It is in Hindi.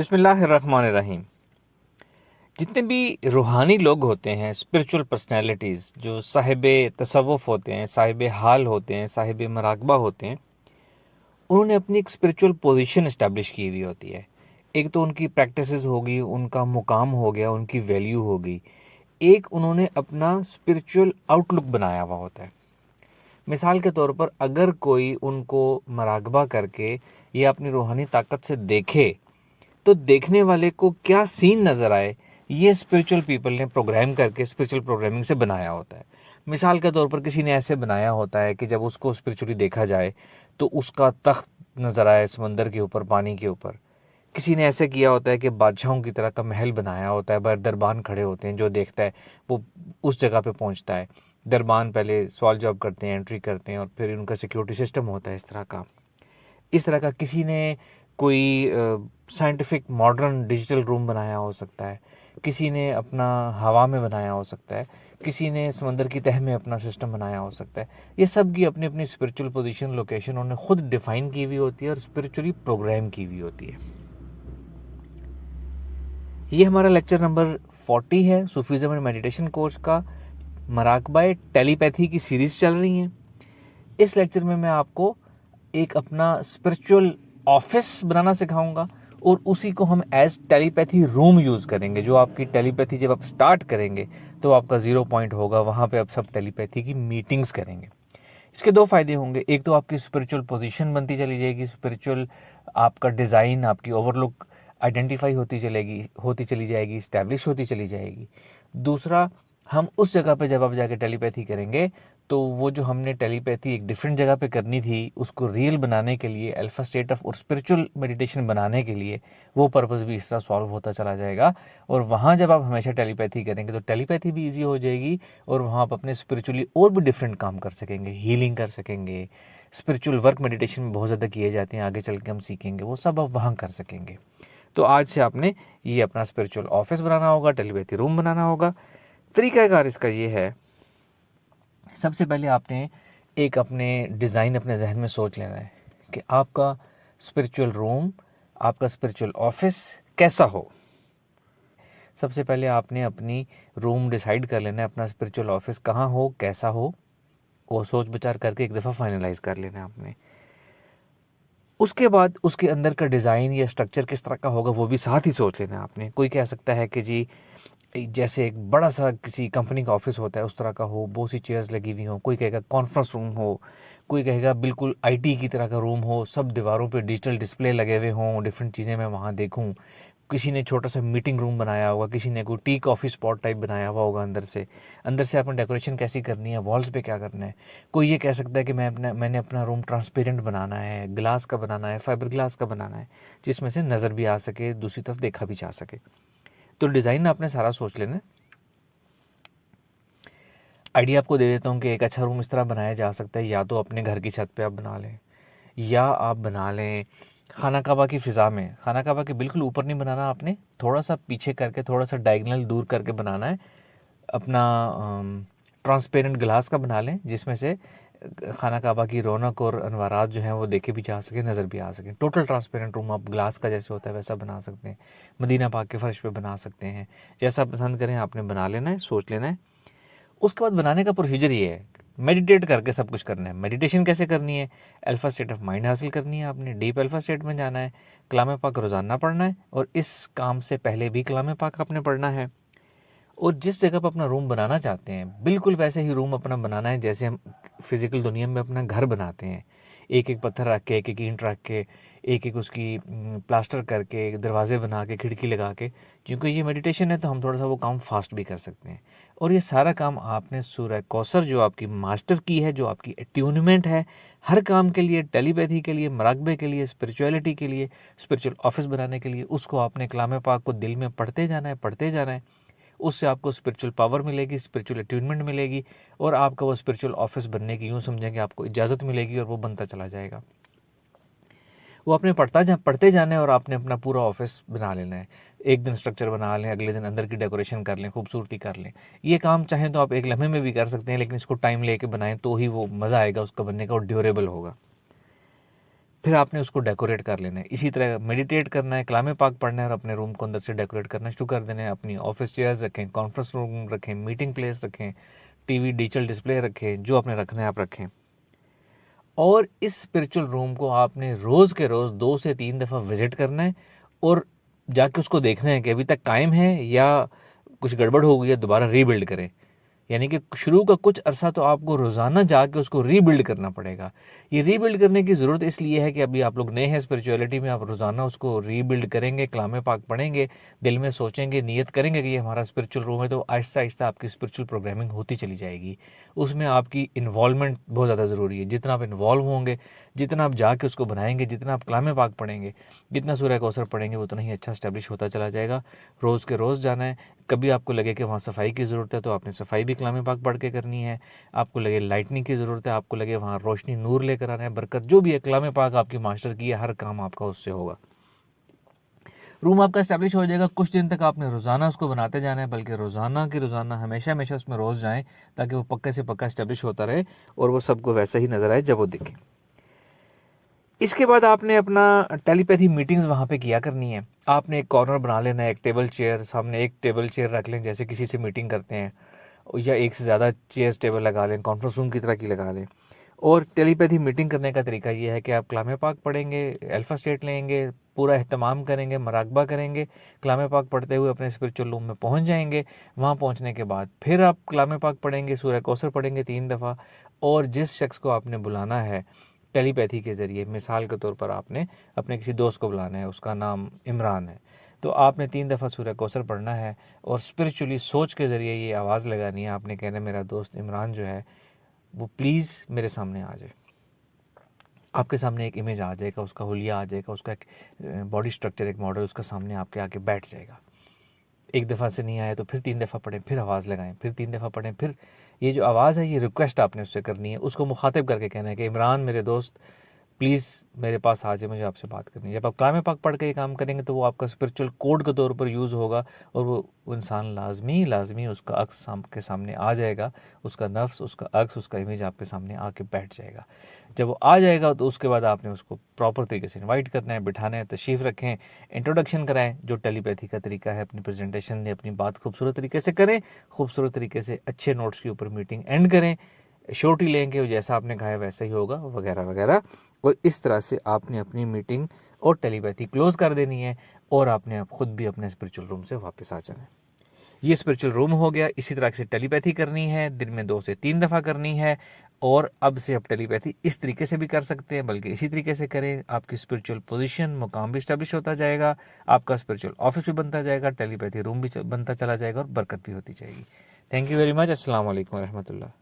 बिस्मिल्लाहिर्रहमानिर्रहीम। जितने भी रूहानी लोग होते हैं, स्पिरिचुअल पर्सनैलिटीज़ जो साहिबे तसव्वुफ़ होते हैं, साहिबे हाल होते हैं, साहिबे मराकबा होते हैं, उन्होंने अपनी एक स्पिरिचुअल पोजीशन इस्टेब्लिश की हुई होती है। एक तो उनकी प्रैक्टिसेस होगी, उनका मुकाम हो गया, उनकी वैल्यू होगी। एक उन्होंने अपना स्पिरिचुअल आउटलुक बनाया हुआ होता है। मिसाल के तौर पर अगर कोई उनको मराकबा करके या अपनी रूहानी ताकत से देखे, तो देखने वाले को क्या सीन नज़र आए, ये स्पिरिचुअल पीपल ने प्रोग्राम करके स्पिरिचुअल प्रोग्रामिंग से बनाया होता है। मिसाल के तौर पर किसी ने ऐसे बनाया होता है कि जब उसको स्पिरिचुअली देखा जाए तो उसका तख्त नज़र आए समंदर के ऊपर, पानी के ऊपर। किसी ने ऐसे किया होता है कि बादशाहों की तरह का महल बनाया होता है, बाहर दरबान खड़े होते हैं, जो देखता है वो उस जगह पे पहुंचता है। दरबान पहले सवाल जवाब करते हैं, एंट्री करते हैं, और फिर उनका सिक्योरिटी सिस्टम होता है इस तरह का। किसी ने कोई साइंटिफिक मॉडर्न डिजिटल रूम बनाया हो सकता है, किसी ने अपना हवा में बनाया हो सकता है, किसी ने समंदर की तह में अपना सिस्टम बनाया हो सकता है। ये सब की अपनी अपनी स्पिरिचुअल पोजीशन, लोकेशन उन्होंने खुद डिफाइन की हुई होती है और स्पिरिचुअली प्रोग्राम की हुई होती है। ये हमारा लेक्चर नंबर 40 है सूफीज़्म एंड मेडिटेशन कोर्स का। मराकबाए टेलीपैथी की सीरीज चल रही है। इस लेक्चर में मैं आपको एक अपना स्पिरिचुअल ऑफिस बनाना सिखाऊंगा, और उसी को हम एज टेलीपैथी रूम यूज़ करेंगे। जो आपकी टेलीपैथी जब आप स्टार्ट करेंगे तो आपका 0 पॉइंट होगा, वहाँ पे आप सब टेलीपैथी की मीटिंग्स करेंगे। इसके दो फायदे होंगे। एक तो आपकी स्पिरिचुअल पोजीशन बनती चली जाएगी, स्पिरिचुअल आपका डिज़ाइन, आपकी ओवरलुक आइडेंटिफाई होती चली जाएगी, इस्टेब्लिश होती चली जाएगी। दूसरा, हम उस जगह पे जब आप जाके टेलीपैथी करेंगे तो वो जो हमने टेलीपैथी एक डिफरेंट जगह पे करनी थी, उसको रियल बनाने के लिए, अल्फा स्टेट ऑफ और स्पिरिचुअल मेडिटेशन बनाने के लिए, वो पर्पस भी इस तरह सॉल्व होता चला जाएगा। और वहाँ जब आप हमेशा टेलीपैथी करेंगे तो टेलीपैथी भी ईजी हो जाएगी, और वहाँ आप अपने स्पिरिचुअली और भी डिफरेंट काम कर सकेंगे, हीलिंग कर सकेंगे। स्पिरिचुअल वर्क मेडिटेशन में बहुत ज़्यादा किए जाते हैं, आगे चल के हम सीखेंगे, वो सब आप वहाँ कर सकेंगे। तो आज से आपने ये अपना स्पिरिचुअल ऑफिस बनाना होगा, टेलीपैथी रूम बनाना होगा। तरीकाकार इसका ये है, सबसे पहले आपने एक अपने डिज़ाइन अपने जहन में सोच लेना है कि आपका स्पिरिचुअल रूम, आपका स्पिरिचुअल ऑफिस कैसा हो। सबसे पहले आपने अपनी रूम डिसाइड कर लेना है, अपना स्पिरिचुअल ऑफिस कहाँ हो, कैसा हो, वो सोच विचार करके एक दफ़ा फाइनलाइज कर लेना है आपने। उसके बाद उसके अंदर का डिज़ाइन या स्ट्रक्चर किस तरह का होगा वो भी साथ ही सोच लेना है आपने। कोई कह सकता है कि जी जैसे एक बड़ा सा किसी कंपनी का ऑफिस होता है उस तरह का हो, बहुत सी चेयर्स लगी हुई हों। कोई कहेगा कॉन्फ्रेंस रूम हो, कोई कहेगा बिल्कुल आईटी की तरह का रूम हो, सब दीवारों पे डिजिटल डिस्प्ले लगे हुए हों, डिफरेंट चीज़ें मैं वहाँ देखूँ। किसी ने छोटा सा मीटिंग रूम बनाया होगा, किसी ने कोई टी कॉफ़ी स्पॉट टाइप बनाया हुआ होगा। अंदर से आपने डेकोरेशन कैसी करनी है, वॉल्स पे क्या करना है। कोई ये कह सकता है कि मैंने अपना रूम ट्रांसपेरेंट बनाना है, ग्लास का बनाना है, फाइबर ग्लास का बनाना है, जिसमें से नज़र भी आ सके, दूसरी तरफ देखा भी जा सके। तो डिज़ाइन आपने सारा सोच लेना है। आइडिया आपको दे देता हूँ कि एक अच्छा रूम इस तरह बनाया जा सकता है, या तो अपने घर की छत पे आप बना लें, या आप बना लें खाना काबा की फ़िज़ा में। खाना काबा के बिल्कुल ऊपर नहीं बनाना आपने, थोड़ा सा पीछे करके, थोड़ा सा डायगनल दूर करके बनाना है। अपना ट्रांसपेरेंट ग्लास का बना लें, जिसमें से खाना काबा की रौनक और अनवारात जो हैं वो देखे भी जा सके, नज़र भी आ सके। टोटल ट्रांसपेरेंट रूम आप ग्लास का जैसे होता है वैसा बना सकते हैं, मदीना पाक के फ़र्श पे बना सकते हैं। जैसा पसंद करें आपने बना लेना है, सोच लेना है। उसके बाद बनाने का प्रोसीजर ये है, मेडिटेट करके सब कुछ करना है। मेडिटेशन कैसे करनी है, अल्फा स्टेट ऑफ माइंड हासिल करनी है आपने, डीप अल्फा स्टेट में जाना है, कलाम पाक रोज़ाना पढ़ना है, और इस काम से पहले भी कलाम पाक आपने पढ़ना है। और जिस जगह पर अपना रूम बनाना चाहते हैं, बिल्कुल वैसे ही रूम अपना बनाना है जैसे हम फिज़िकल दुनिया में अपना घर बनाते हैं। एक एक पत्थर रख के, एक एक ईंट रख के, एक एक उसकी प्लास्टर करके, दरवाजे बना के, खिड़की लगा के। क्योंकि ये मेडिटेशन है तो हम थोड़ा सा वो काम फास्ट भी कर सकते हैं। और ये सारा काम आपने सूरह कौसर, जो आपकी मास्टर की है, जो आपकी अट्यूनमेंट है, हर काम के लिए, टेलीपैथी के लिए, मराकबे के लिए, स्पिरिचुअलिटी के लिए, स्पिरिचुअल ऑफिस बनाने के लिए, उसको आपने कलाम पाक को दिल में पढ़ते जाना है, पढ़ते जाना है। उससे आपको स्पिरिचुअल पावर मिलेगी, स्पिरिचुअल अट्यूनमेंट मिलेगी, और आपका वो स्पिरिचुअल ऑफिस बनने की, यूँ समझेंगे, आपको इजाज़त मिलेगी, और वो बनता चला जाएगा। वो आपने पढ़ते जाना है, और आपने अपना पूरा ऑफिस बना लेना है। एक दिन स्ट्रक्चर बना लें, अगले दिन अंदर की डेकोरेशन कर लें, खूबसूरती कर लें। ये काम चाहें तो आप एक लम्हे में भी कर सकते हैं, लेकिन इसको टाइम लेके बनाएं तो ही वो मज़ा आएगा उसका बनने का, और ड्यूरेबल होगा। फिर आपने उसको डेकोरेट कर लेना है। इसी तरह मेडिटेट करना है, कलाम पाक पढ़ना है और अपने रूम को अंदर से डेकोरेट करना शुरू कर देना है। अपनी ऑफिस चेयर्स रखें, कॉन्फ्रेंस रूम रखें, मीटिंग प्लेस रखें, टीवी डिजिटल डिस्प्ले रखें, जो आपने रखना है आप रखें। और इस स्पिरिचुअल रूम को आपने रोज़ के रोज़ 2 से 3 दफ़ा विज़िट करना है और जाके उसको देखना है कि अभी तक कायम है या कुछ गड़बड़ हो गई है, दोबारा रीबिल्ड करें। यानी कि शुरू का कुछ अरसा तो आपको रोज़ाना जाके उसको रीबिल्ड करना पड़ेगा। ये रीबिल्ड करने की ज़रूरत इसलिए है कि अभी आप लोग नए हैं स्पिरिचुअलिटी में, आप रोज़ाना उसको रीबिल्ड करेंगे, कलाम पाक पढ़ेंगे, दिल में सोचेंगे, नियत करेंगे कि ये हमारा स्पिरिचुअल रूम है, तो आहिस्ता आहिस्ता आपकी स्पिरिचुअल प्रोग्रामिंग होती चली जाएगी। उसमें आपकी इन्वॉल्वमेंट बहुत ज़्यादा ज़रूरी है। जितना आप इन्वॉल्व होंगे, जितना आप जाके उसको बनाएंगे, जितना आप कलाम पाक पढ़ेंगे, जितना सूरह कौसर पढ़ेंगे, उतना ही अच्छा स्टैब्लिश होता चला जाएगा। रोज़ के रोज़ जाना है। कभी आपको लगे कि वहाँ सफाई की ज़रूरत है तो आपने सफाई भी कलाम पाक पढ़ के करनी है। आपको लगे लाइटनिंग की ज़रूरत है, आपको लगे वहाँ रोशनी नूर लेकर आना है, बरकत जो भी है, कलाम पाक आपकी मास्टर की है, हर काम आपका उससे होगा। रूम आपका इस्टेब्लिश हो जाएगा। कुछ दिन तक आपने रोज़ाना उसको बनाते जाना है, बल्कि रोज़ाना की रोज़ाना हमेशा हमेशा उसमें रोज़ जाएँ, ताकि वो पक्के से पक्का इस्टेब्लिश होता रहे और वो सबको वैसा ही नज़र आए जब वो देखें। इसके बाद आपने अपना टेलीपैथी मीटिंग्स वहाँ पे किया करनी है। आपने एक कॉर्नर बना लेना है, एक टेबल चेयर, सामने एक टेबल चेयर रख लें जैसे किसी से मीटिंग करते हैं, या एक से ज़्यादा चेयर्स टेबल लगा लें, कॉन्फ्रेंस रूम की तरह की लगा लें। और टेलीपैथी मीटिंग करने का तरीका ये है कि आप कलाम पाक पढ़ेंगे, अल्फ़ा स्टेट लेंगे, पूरा एहतमाम करेंगे, मराकबा करेंगे, कलाम पाक पढ़ते हुए अपने स्पिरिचुअल रूम में पहुँच जाएंगे। वहाँ पहुँचने के बाद फिर आप कलाम पाक पढ़ेंगे, सूरह कौसर पढ़ेंगे 3 दफ़ा। और जिस शख्स को आपने बुलाना है टेलीपैथी के ज़रिए, मिसाल के तौर पर आपने अपने किसी दोस्त को बुलाना है, उसका नाम इमरान है, तो आपने 3 दफ़ा सूरह कौसर पढ़ना है और स्पिरिचुअली सोच के ज़रिए ये आवाज़ लगानी है। आपने कहना है मेरा दोस्त इमरान जो है वो प्लीज़ मेरे सामने आ जाए। आपके सामने एक इमेज आ जाएगा, उसका हुलिया आ जाएगा, उसका एक बॉडी स्ट्रक्चर, एक मॉडल उसका सामने आपके आके बैठ जाएगा। एक दफ़ा से नहीं आया तो फिर 3 दफ़ा पढ़ें, फिर आवाज़ लगाएं, फिर 3 दफ़ा पढ़ें। फिर ये जो आवाज़ है, ये रिक्वेस्ट आपने उससे करनी है, उसको मुखातिब करके कहना है कि इमरान मेरे दोस्त प्लीज़ मेरे पास आ जाए, मुझे आपसे बात करनी है। जब आप कलाम पाक पढ़ के ये काम करेंगे तो वो आपका स्पिरिचुअल कोड के तौर पर यूज़ होगा और वो इंसान लाजमी उसका अक्स के सामने आ जाएगा, उसका नफ्स, उसका अक्स, उसका इमेज आपके सामने आके बैठ जाएगा। जब वो आ जाएगा तो उसके बाद आपने उसको प्रॉपर तरीके से इन्वाइट करना है, बिठाना है, तशरीफ़ रखें, इंट्रोडक्शन कराएं, जो टेलीपैथी का तरीका है। अपनी प्रेजेंटेशन में अपनी बात खूबसूरत तरीके से करें, खूबसूरत तरीके से अच्छे नोट्स के ऊपर मीटिंग एंड करें, श्योरिटी लेंगे जैसा आपने कहा है वैसा ही होगा, वगैरह वगैरह। और इस तरह से आपने अपनी मीटिंग और टेलीपैथी क्लोज कर देनी है और आपने आप खुद भी अपने स्पिरिचुअल रूम से वापस आ जाना है। ये स्पिरिचुअल रूम हो गया। इसी तरह से टेलीपैथी करनी है, दिन में 2 से 3 दफ़ा करनी है। और अब से आप टेलीपैथी इस तरीके से भी कर सकते हैं, बल्कि इसी तरीके से करें, आपकी स्पिरिचुअल पोजीशन, मुकाम भी स्टैब्लिश होता जाएगा, आपका स्पिरिचुअल ऑफिस भी बनता जाएगा, टेलीपैथी रूम भी बनता चला जाएगा और बरकत भी होती जाएगी। Thank you very much. अस्सलाम वालेकुम रहमतुल्लाह।